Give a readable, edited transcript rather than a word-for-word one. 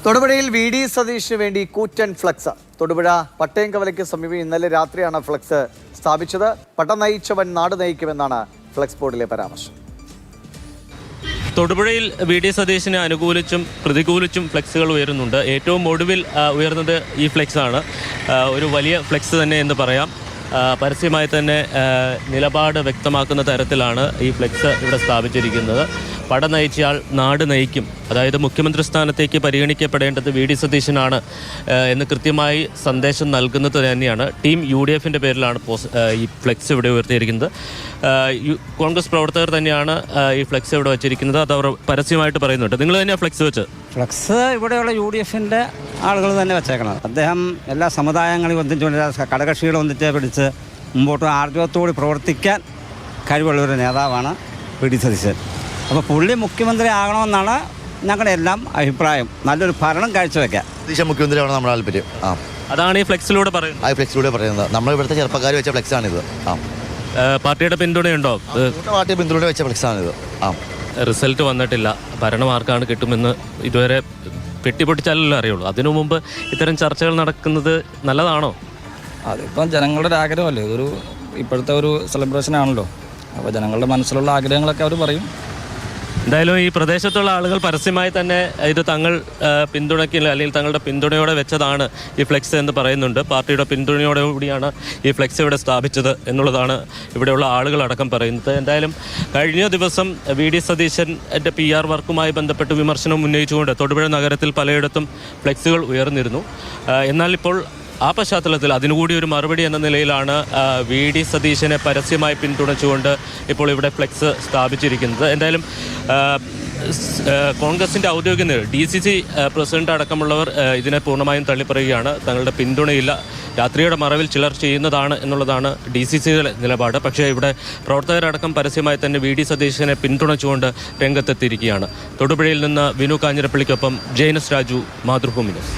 തൊടുപുഴയിൽ V D സതീഷിന് വേണ്ടി കൂറ്റൻ ഫ്ലക്സ്. തൊടുപുഴ പട്ടയംകവലയ്ക്ക് സമീപം ഇന്നലെ രാത്രിയാണ് ഫ്ലക്സ് സ്ഥാപിച്ചത്. പട്ടം നയിച്ചവൻ നാട് നയിക്കുമെന്നാണ് ഫ്ലക്സ് ബോർഡിലെ പരാമർശം. തൊടുപുഴയിൽ വി ഡി സതീശിനെ അനുകൂലിച്ചും പ്രതികൂലിച്ചും ഫ്ലെക്സുകൾ ഉയരുന്നുണ്ട്. ഏറ്റവും ഒടുവിൽ ഉയർന്നത് ഈ ഫ്ലെക്സാണ്. ഒരു വലിയ ഫ്ലെക്സ് തന്നെ എന്ന് പറയാം. പരസ്യമായി തന്നെ നിലപാട് വ്യക്തമാക്കുന്ന തരത്തിലാണ് ഈ ഫ്ലെക്സ് ഇവിടെ സ്ഥാപിച്ചിരിക്കുന്നത്. പട നയിച്ചയാൾ നാട് നയിക്കും, അതായത് മുഖ്യമന്ത്രി സ്ഥാനത്തേക്ക് പരിഗണിക്കപ്പെടേണ്ടത് വി ഡി സതീശനാണ് എന്ന് കൃത്യമായി സന്ദേശം നൽകുന്നത് തന്നെയാണ്. ടീം UDFൻ്റെ പേരിലാണ് ഈ ഫ്ലെക്സ് ഇവിടെ ഉയർത്തിയിരിക്കുന്നത്. കോൺഗ്രസ് പ്രവർത്തകർ തന്നെയാണ് ഈ ഫ്ലെക്സ് ഇവിടെ വെച്ചിരിക്കുന്നത്. അത് അവർ പരസ്യമായിട്ട് പറയുന്നുണ്ട്. നിങ്ങൾ തന്നെയാണ് ഫ്ലെക്സ് വെച്ച്? ഫ്ലെക്സ് ഇവിടെയുള്ള UDFൻ്റെ ആളുകൾ തന്നെ വെച്ചേക്കണം. അദ്ദേഹം എല്ലാ സമുദായങ്ങളെയും ഒന്നിച്ചുകൊണ്ട് ഘടകകക്ഷികളെ ഒന്നിച്ച് പിടിച്ച് മുമ്പോട്ട് ആർജവത്തോടെ പ്രവർത്തിക്കാൻ കഴിവുള്ളൊരു നേതാവാണ് വി ഡി സതീശൻ. അപ്പോൾ പുള്ളി മുഖ്യമന്ത്രി ആകണമെന്നാണ് ഞങ്ങളുടെ എല്ലാം അഭിപ്രായം. നല്ലൊരു ഭരണം കാഴ്ചവെക്കാൻ സതീശൻ മുഖ്യമന്ത്രിയാണ് നമ്മുടെ താല്പര്യം. അതാണ് ഈ ഫ്ലെക്സിലൂടെ പറയുന്നത്. ആ ഫ്ലെക്സിലൂടെ പറയുന്നത് നമ്മൾ ഇവിടുത്തെ ചെറുപ്പക്കാർ വെച്ച ഫ്ലെക്സാണിത്. പാർട്ടിയുടെ പിന്തുണയുണ്ടോ? പാർട്ടിയുടെ പിന്തുണ വെച്ച ഫ്ലെക്സാണിത്. റിസൾട്ട് വന്നിട്ടില്ല, ഭരണം ആർക്കാണ് കിട്ടുമെന്ന് ഇതുവരെ പെട്ടിപ്പൊട്ടിച്ചാലല്ലേ അറിയുള്ളൂ. അതിനു മുമ്പ് ഇത്തരം ചർച്ചകൾ നടക്കുന്നത് നല്ലതാണോ? അതിപ്പം ജനങ്ങളുടെ ഒരു ആഗ്രഹമല്ലേ, ഇതൊരു ഇപ്പോഴത്തെ ഒരു സെലിബ്രേഷൻ ആണല്ലോ. അപ്പോൾ ജനങ്ങളുടെ മനസ്സിലുള്ള ആഗ്രഹങ്ങളൊക്കെ അവർ പറയും. എന്തായാലും ഈ പ്രദേശത്തുള്ള ആളുകൾ പരസ്യമായി തന്നെ ഇത് തങ്ങൾ പിന്തുണയ്ക്കില്ല, അല്ലെങ്കിൽ തങ്ങളുടെ പിന്തുണയോടെ വെച്ചതാണ് ഈ ഫ്ലെക്സ് എന്ന് പറയുന്നുണ്ട്. പാർട്ടിയുടെ പിന്തുണയോടെ കൂടിയാണ് ഈ ഫ്ലെക്സ് ഇവിടെ സ്ഥാപിച്ചത് എന്നുള്ളതാണ് ഇവിടെയുള്ള ആളുകളടക്കം പറയുന്നത്. എന്തായാലും കഴിഞ്ഞ ദിവസം വി ഡി സതീശൻ്റെ PR വർക്കുമായി ബന്ധപ്പെട്ട് വിമർശനം ഉന്നയിച്ചുകൊണ്ട് തൊടുപുഴ നഗരത്തിൽ പലയിടത്തും ഫ്ലെക്സുകൾ ഉയർന്നിരുന്നു. എന്നാൽ ഇപ്പോൾ ആ പശ്ചാത്തലത്തിൽ അതിനുകൂടി ഒരു മറുപടി എന്ന നിലയിലാണ് വി ഡി സതീശനെ പരസ്യമായി പിന്തുണച്ചുകൊണ്ട് ഇപ്പോൾ ഇവിടെ ഫ്ലെക്സ് സ്ഥാപിച്ചിരിക്കുന്നത്. എന്തായാലും കോൺഗ്രസിൻ്റെ ഔദ്യോഗിക നേതൃത്വം DCC പ്രസിഡന്റ് അടക്കമുള്ളവർ ഇതിനെ പൂർണ്ണമായും തള്ളിപ്പറയുകയാണ്. തങ്ങളുടെ പിന്തുണയില്ല, രാത്രിയുടെ മറവിൽ ചിലർ ചെയ്യുന്നതാണ് എന്നുള്ളതാണ് DCCയുടെ നിലപാട്. പക്ഷേ ഇവിടെ പ്രവർത്തകരടക്കം പരസ്യമായി തന്നെ വി ഡി സതീശനെ പിന്തുണച്ചുകൊണ്ട് രംഗത്തെത്തിയിരിക്കുകയാണ്. തൊടുപുഴയിൽ നിന്ന് വിനു കാഞ്ഞിരപ്പള്ളിക്കൊപ്പം ജെയിനസ് രാജു, മാതൃഭൂമി ന്യൂസ്.